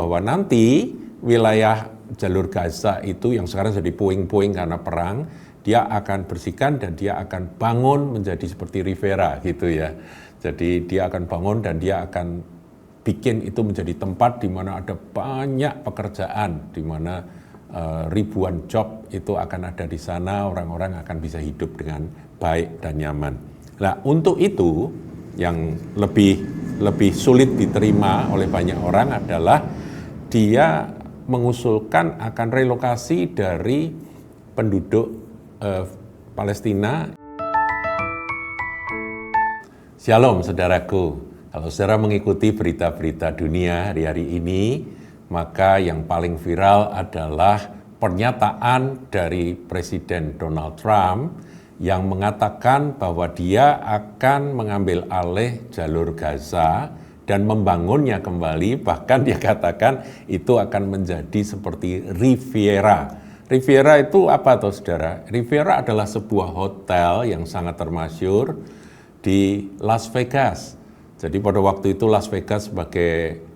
bahwa nanti wilayah jalur Gaza itu yang sekarang jadi puing-puing karena perang, dia akan bersihkan dan dia akan bangun menjadi seperti Rivera gitu ya. Jadi dia akan bangun dan dia akan bikin itu menjadi tempat di mana ada banyak pekerjaan, di mana ribuan job itu akan ada di sana, orang-orang akan bisa hidup dengan baik dan nyaman. Nah, untuk itu yang lebih sulit diterima oleh banyak orang adalah dia mengusulkan akan relokasi dari penduduk Palestina. Shalom saudaraku, kalau saudara mengikuti berita-berita dunia hari-hari ini, maka yang paling viral adalah pernyataan dari Presiden Donald Trump yang mengatakan bahwa dia akan mengambil alih jalur Gaza dan membangunnya kembali, bahkan dia katakan itu akan menjadi seperti Riviera. Riviera itu apa tuh saudara? Riviera adalah sebuah hotel yang sangat termasyhur di Las Vegas. Jadi pada waktu itu Las Vegas sebagai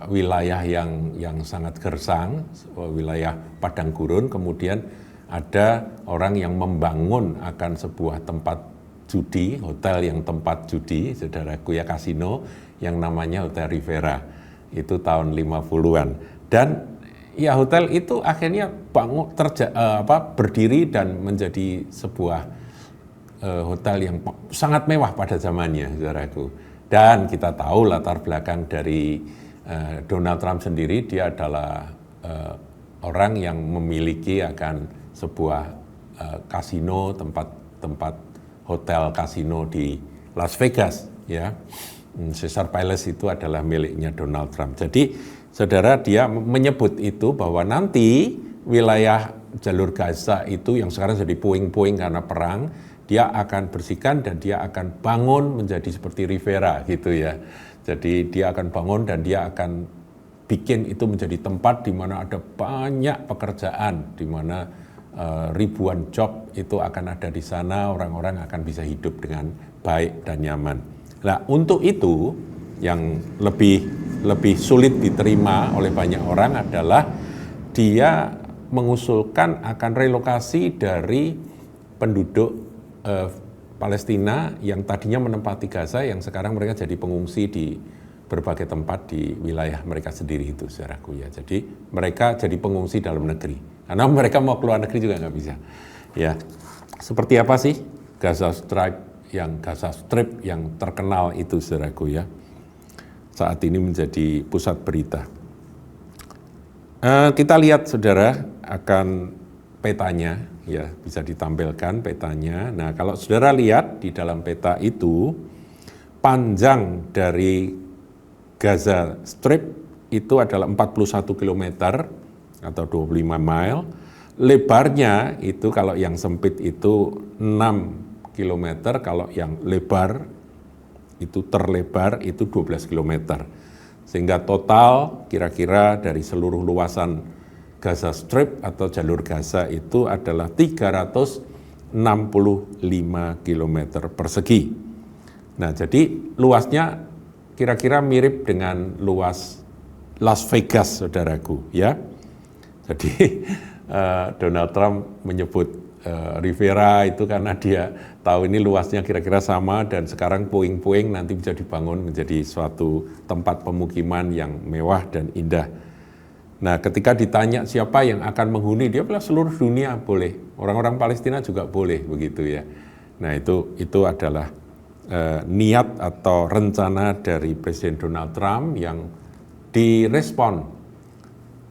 wilayah yang sangat gersang, wilayah padang gurun, kemudian ada orang yang membangun akan sebuah tempat judi, hotel yang tempat judi, saudaraku ya, kasino, yang namanya Hotel Rivera, itu tahun 50-an. Dan ya hotel itu akhirnya berdiri dan menjadi sebuah hotel yang sangat mewah pada zamannya, saudaraku. Dan kita tahu latar belakang dari Donald Trump sendiri, dia adalah orang yang memiliki akan sebuah kasino, tempat hotel kasino di Las Vegas, ya. Caesars Palace itu adalah miliknya Donald Trump. Jadi, saudara, dia menyebut itu bahwa nanti wilayah jalur Gaza itu yang sekarang jadi puing-puing karena perang, dia akan bersihkan dan dia akan bangun menjadi seperti Rivera gitu ya. Jadi dia akan bangun dan dia akan bikin itu menjadi tempat di mana ada banyak pekerjaan, di mana ribuan job itu akan ada di sana, orang-orang akan bisa hidup dengan baik dan nyaman. Nah, untuk itu yang lebih sulit diterima oleh banyak orang adalah dia mengusulkan akan relokasi dari penduduk Palestina yang tadinya menempati Gaza, yang sekarang mereka jadi pengungsi di berbagai tempat di wilayah mereka sendiri itu, saudaraku ya. Jadi mereka jadi pengungsi dalam negeri, karena mereka mau keluar negeri juga nggak bisa. Ya, seperti apa sih Gaza Strip yang terkenal itu, saudaraku ya, saat ini menjadi pusat berita. Kita lihat, saudara, akan petanya, ya, bisa ditampilkan petanya. Nah, kalau saudara lihat di dalam peta itu, panjang dari Gaza Strip itu adalah 41 km atau 25 mile. Lebarnya itu kalau yang sempit itu 6 km, kalau yang lebar itu terlebar itu 12 km. Sehingga total kira-kira dari seluruh luasan Gaza Strip atau jalur Gaza itu adalah 365 km persegi. Nah, jadi luasnya kira-kira mirip dengan luas Las Vegas, saudaraku, ya. Jadi Donald Trump menyebut Rivera itu karena dia tahu ini luasnya kira-kira sama, dan sekarang puing-puing nanti bisa dibangun menjadi suatu tempat pemukiman yang mewah dan indah. Nah, ketika ditanya siapa yang akan menghuni, dia bilang seluruh dunia boleh, orang-orang Palestina juga boleh, begitu ya. Nah, itu adalah niat atau rencana dari Presiden Donald Trump yang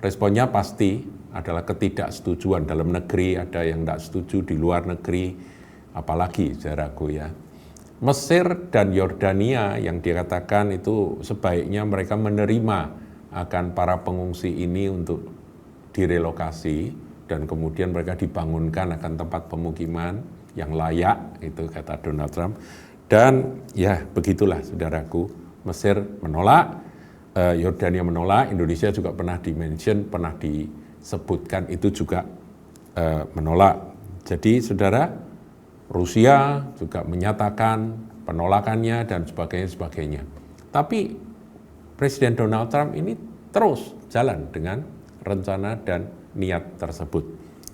responnya pasti adalah ketidaksetujuan dalam negeri, ada yang tidak setuju di luar negeri, apalagi saudaraku ya. Mesir dan Yordania yang dikatakan itu sebaiknya mereka menerima akan para pengungsi ini untuk direlokasi dan kemudian mereka dibangunkan akan tempat pemukiman yang layak, itu kata Donald Trump. Dan ya begitulah, saudaraku, Mesir menolak, Yordania menolak, Indonesia juga pernah di-mention, pernah disebutkan itu juga menolak. Jadi saudara, Rusia juga menyatakan penolakannya dan sebagainya. Tapi Presiden Donald Trump ini terus jalan dengan rencana dan niat tersebut,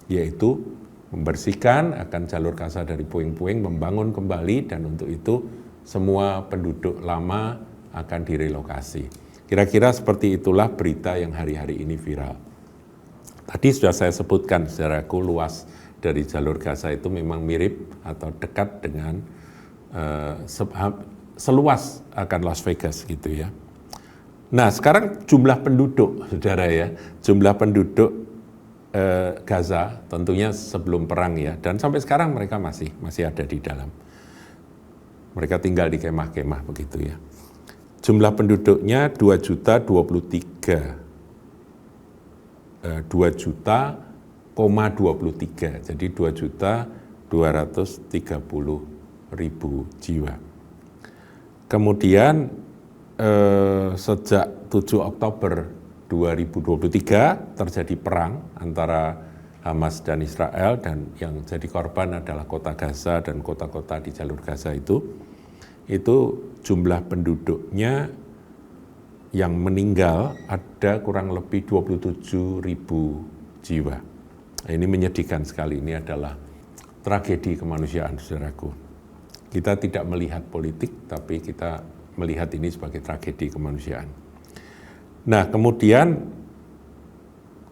yaitu membersihkan akan jalur Gaza dari puing-puing, membangun kembali, dan untuk itu semua penduduk lama akan direlokasi. Kira-kira seperti itulah berita yang hari-hari ini viral. Tadi sudah saya sebutkan saudaraku, luas dari jalur Gaza itu memang mirip atau dekat dengan seluas akan Las Vegas gitu ya. Nah sekarang jumlah penduduk, saudara ya, jumlah penduduk Gaza tentunya sebelum perang ya, dan sampai sekarang mereka masih ada di dalam. Mereka tinggal di kemah-kemah begitu ya. Jumlah penduduknya 2,23 jadi 2.230.000 jiwa. Kemudian sejak 7 Oktober 2023 terjadi perang antara Hamas dan Israel, dan yang jadi korban adalah kota Gaza dan kota-kota di jalur Gaza itu jumlah penduduknya yang meninggal ada kurang lebih 27.000 jiwa. Ini menyedihkan sekali, ini adalah tragedi kemanusiaan, saudaraku. Kita tidak melihat politik, tapi kita melihat ini sebagai tragedi kemanusiaan. Nah, kemudian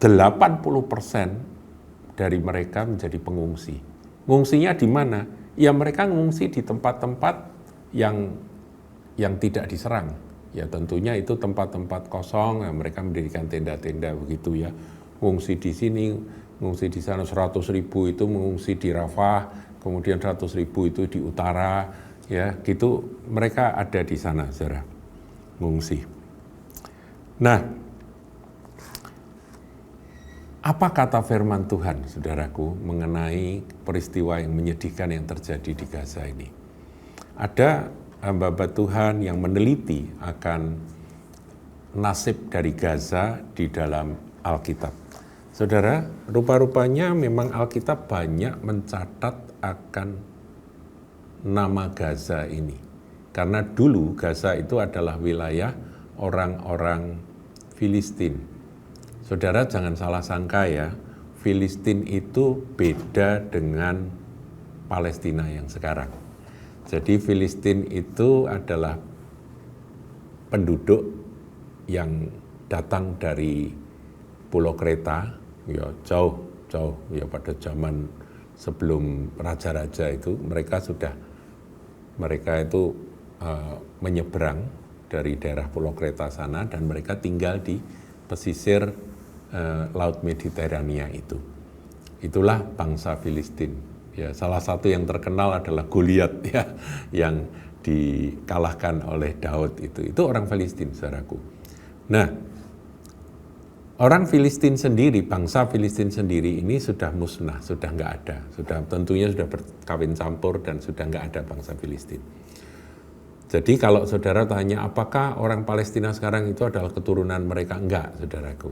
80% dari mereka menjadi pengungsi. Ngungsinya di mana? Ya mereka ngungsi di tempat-tempat yang tidak diserang. Ya tentunya itu tempat-tempat kosong, ya, mereka mendirikan tenda-tenda begitu ya. Ngungsi di sini, ngungsi di sana, 100.000 itu mengungsi di Rafah, kemudian 100.000 itu di utara, ya gitu mereka ada di sana, saudara, ngungsi. Nah, apa kata firman Tuhan, saudaraku, mengenai peristiwa yang menyedihkan yang terjadi di Gaza ini? Ada hamba Tuhan yang meneliti akan nasib dari Gaza di dalam Alkitab. Saudara, rupa-rupanya memang Alkitab banyak mencatat akan nama Gaza ini. Karena dulu Gaza itu adalah wilayah orang-orang Filistin. Saudara jangan salah sangka ya, Filistin itu beda dengan Palestina yang sekarang. Jadi Filistin itu adalah penduduk yang datang dari Pulau Kreta, ya jauh ya pada zaman sebelum raja-raja itu mereka itu menyeberang dari daerah Pulau Kreta sana dan mereka tinggal di pesisir Laut Mediterania itu. Itulah bangsa Filistin. Ya, salah satu yang terkenal adalah Goliat ya, yang dikalahkan oleh Daud itu orang Filistin, saudaraku. Nah, orang Filistin sendiri, bangsa Filistin sendiri ini sudah musnah, sudah nggak ada, tentunya sudah berkawin campur dan sudah nggak ada bangsa Filistin. Jadi kalau saudara tanya apakah orang Palestina sekarang itu adalah keturunan mereka, enggak, saudaraku.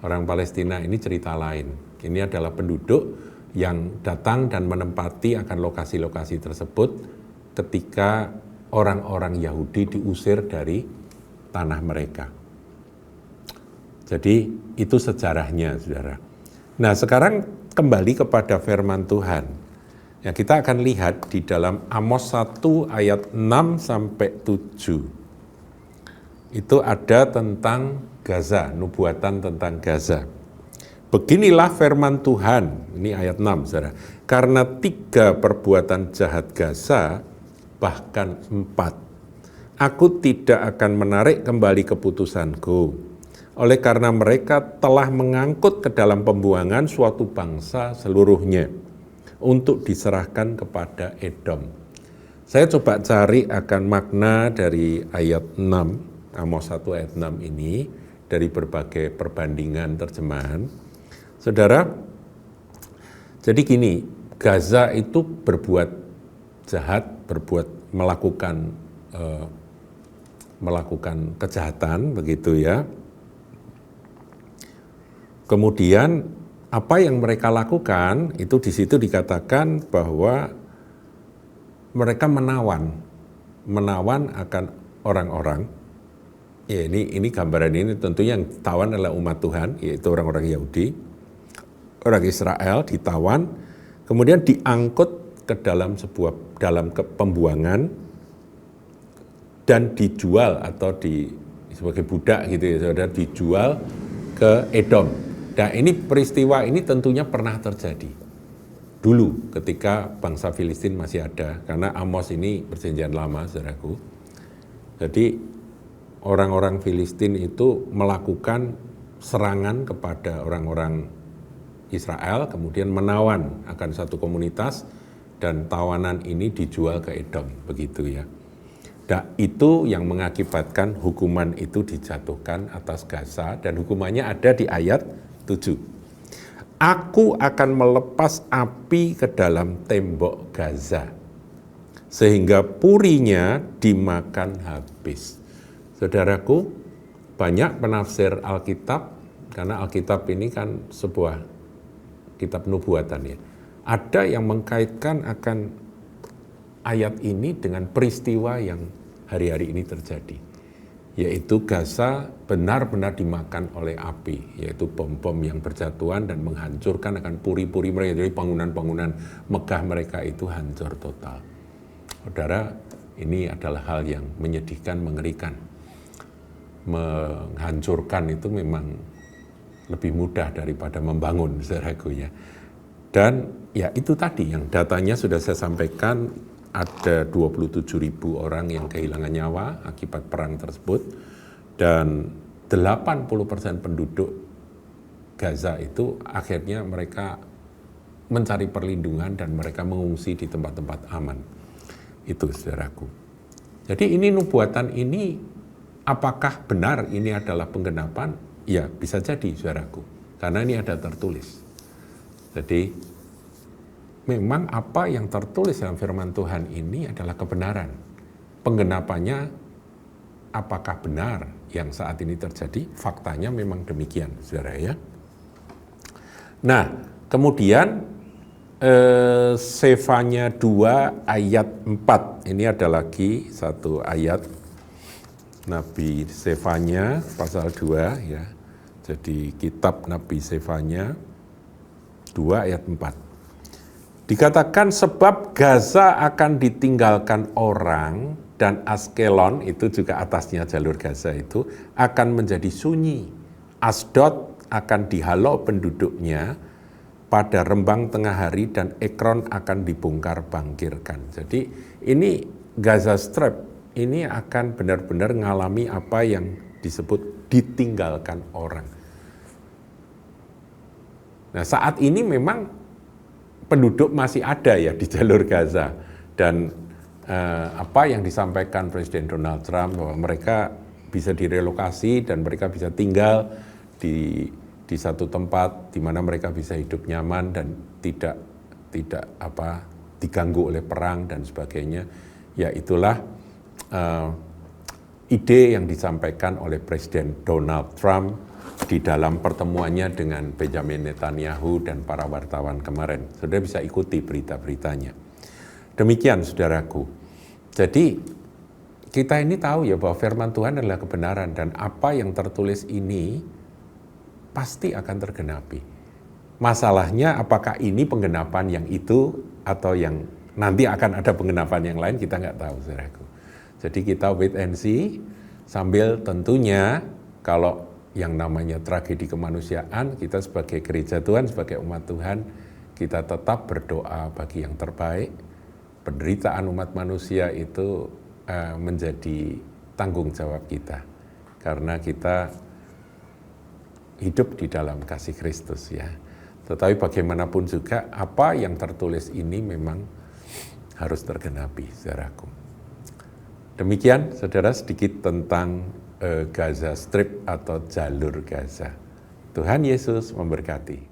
Orang Palestina ini cerita lain. Ini adalah penduduk yang datang dan menempati akan lokasi-lokasi tersebut ketika orang-orang Yahudi diusir dari tanah mereka. Jadi itu sejarahnya, saudara. Nah sekarang kembali kepada firman Tuhan. Ya, kita akan lihat di dalam Amos 1 ayat 6-7. Itu ada tentang Gaza, nubuatan tentang Gaza. Beginilah firman Tuhan, ini ayat 6, saudara. Karena 3 perbuatan jahat Gaza, bahkan 4, aku tidak akan menarik kembali keputusanku. Oleh karena mereka telah mengangkut ke dalam pembuangan suatu bangsa seluruhnya untuk diserahkan kepada Edom. Saya coba cari akan makna dari ayat 6, Amos 1 ayat 6 ini, dari berbagai perbandingan terjemahan. Saudara, jadi gini, Gaza itu berbuat jahat, melakukan kejahatan, begitu ya. Kemudian apa yang mereka lakukan itu di situ dikatakan bahwa mereka menawan akan orang-orang Ya, ini gambaran ini tentunya yang ditawan adalah umat Tuhan, yaitu orang-orang Yahudi, orang Israel ditawan, kemudian diangkut ke dalam pembuangan dan dijual atau sebagai budak gitu ya, saudara, dijual ke Edom. Nah, ini peristiwa ini tentunya pernah terjadi dulu ketika bangsa Filistin masih ada, karena Amos ini perjanjian lama, saudaraku. Jadi orang-orang Filistin itu melakukan serangan kepada orang-orang Israel, kemudian menawan akan satu komunitas, dan tawanan ini dijual ke Edom, begitu ya. Dan itu yang mengakibatkan hukuman itu dijatuhkan atas Gaza, dan hukumannya ada di ayat 7. Aku akan melepas api ke dalam tembok Gaza, sehingga purinya dimakan habis. Saudaraku, banyak penafsir Alkitab, karena Alkitab ini kan sebuah kitab nubuatan ya. Ada yang mengkaitkan akan ayat ini dengan peristiwa yang hari-hari ini terjadi, yaitu Gaza benar-benar dimakan oleh api, yaitu bom-bom yang berjatuhan dan menghancurkan akan puri-puri mereka. Jadi bangunan-bangunan megah mereka itu hancur total. Saudara, ini adalah hal yang menyedihkan, mengerikan. Menghancurkan itu memang lebih mudah daripada membangun, saudaraku ya. Dan ya itu tadi yang datanya sudah saya sampaikan, ada 27.000 orang yang kehilangan nyawa akibat perang tersebut, dan 80% penduduk Gaza itu akhirnya mereka mencari perlindungan dan mereka mengungsi di tempat-tempat aman. Itu, saudaraku. Jadi ini nubuatan ini, apakah benar ini adalah penggenapan? Ya, bisa jadi, saudaraku, karena ini ada tertulis. Jadi memang apa yang tertulis dalam firman Tuhan ini adalah kebenaran. Penggenapannya apakah benar yang saat ini terjadi? Faktanya memang demikian, saudara ya. Nah, kemudian Sefanya 2 ayat 4, ini ada lagi satu ayat Nabi Sefanya pasal 2 ya. Jadi kitab Nabi Sefanya 2 ayat 4. Dikatakan sebab Gaza akan ditinggalkan orang dan Askelon, itu juga atasnya jalur Gaza itu, akan menjadi sunyi. Asdod akan dihalau penduduknya pada rembang tengah hari dan Ekron akan dibongkar bangkirkan. Jadi ini Gaza Strip ini akan benar-benar mengalami apa yang disebut ditinggalkan orang. Nah, saat ini memang penduduk masih ada ya di jalur Gaza, dan apa yang disampaikan Presiden Donald Trump bahwa mereka bisa direlokasi dan mereka bisa tinggal di satu tempat di mana mereka bisa hidup nyaman dan tidak diganggu oleh perang dan sebagainya. Ya, itulah ide yang disampaikan oleh Presiden Donald Trump di dalam pertemuannya dengan Benjamin Netanyahu dan para wartawan kemarin. Saudara bisa ikuti berita-beritanya. Demikian, saudaraku. Jadi kita ini tahu ya bahwa firman Tuhan adalah kebenaran, dan apa yang tertulis ini pasti akan tergenapi. Masalahnya apakah ini penggenapan yang itu atau yang nanti akan ada penggenapan yang lain, kita nggak tahu, saudaraku. Jadi kita wait and see, sambil tentunya kalau yang namanya tragedi kemanusiaan, kita sebagai gereja Tuhan, sebagai umat Tuhan, kita tetap berdoa bagi yang terbaik. Penderitaan umat manusia itu menjadi tanggung jawab kita, karena kita hidup di dalam kasih Kristus ya. Tetapi bagaimanapun juga apa yang tertulis ini memang harus tergenapi, saudaraku. Demikian, saudara, sedikit tentang Gaza Strip atau jalur Gaza. Tuhan Yesus memberkati.